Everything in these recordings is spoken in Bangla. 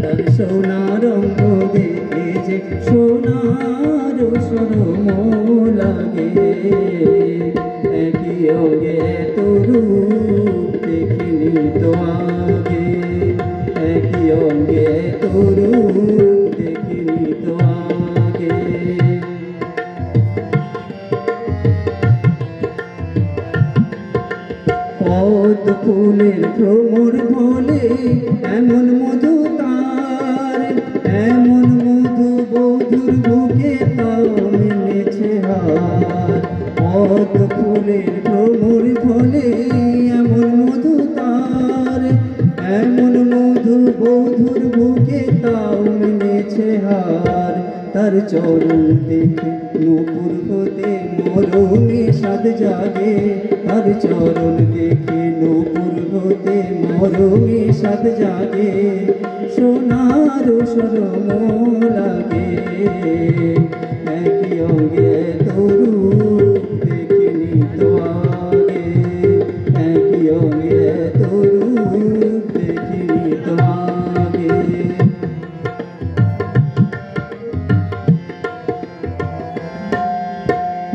তার সোনার রঙ দেখে যে সোনার সরম লাগে, একই অঙ্গে তরু দেখিনি তো আগে, একই অঙ্গে তরু দেখিনি তো আগে। পদ্ম ফুলের ভ্রমর ফলে এমন মধু তার, এমন মধু বধুর বুকে তাও মেলেছে হার। পদ্ম ফুলের ভ্রমর ফলে এমন মধু তার, এমন মধু বধুর বুকে তাও মেলেছে হার। তার চরণ দেখে নূপুর হতে মরমে সাদ জাগে, তার চরণ দেখে নূপুর হতে মরমে সাদ জাগে, সোনার সরম লাগে, একই অঙ্গে তরু দেখিনি তো আগে, একই অঙ্গে তরু দেখিনি তো আগে।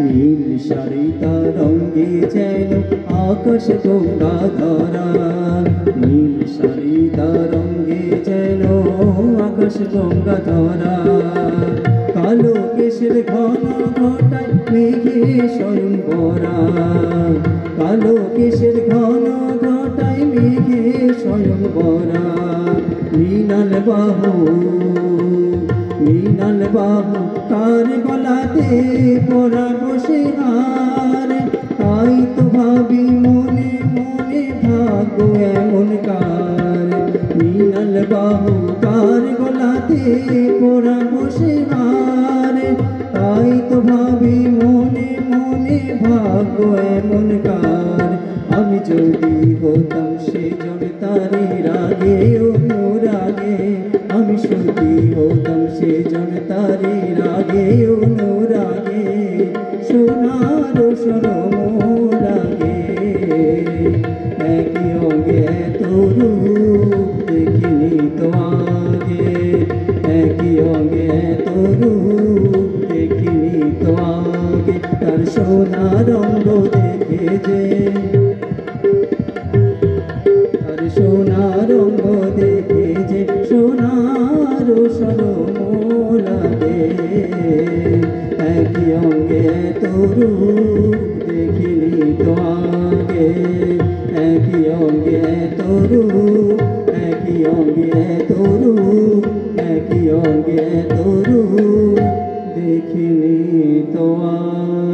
নীল শাড়ি তার রঙে যেন আকাশ গঙ্গা ধরা, নীল শাড়ি তার রঙে যেন আকাশ গঙ্গা ধরা। কালো কেশের ঘন ঘটায় মেঘে স্বয়ং ভরা, কালো কেশের ঘন ঘটায় মেঘে স্বয়ং ভরা। মৃণাল বাহু, মৃণাল বাহু তার গলাতে পরা বসে হার, তাই তো ভাবি মনে মনে ভাগ্য এমন কার। মৃণাল বাহু তার গলাতে পরা বসে হার, তাই তো ভাবি মনে মনে ভাগ্য এমন কার। আমি যদি হতাম সেজন তারি রাগে অনুরাগে, আমি যদি হতাম সেজন তারি রাগে অনুরাগে, সোনার সরম লাগে, একই অঙ্গে তরু দেখিনি তো আগে, একই অঙ্গে তরু দেখিনি তো আগে। তার সোনার রঙ দেখে যে, তার সোনার রঙ দেখে যে সোনার সরম লাগে, একই অঙ্গে তরু দেখিনি তো আগে, একই অঙ্গে তরু, একই অঙ্গে তরু, একই অঙ্গে তরু দেখিনি তো আগে।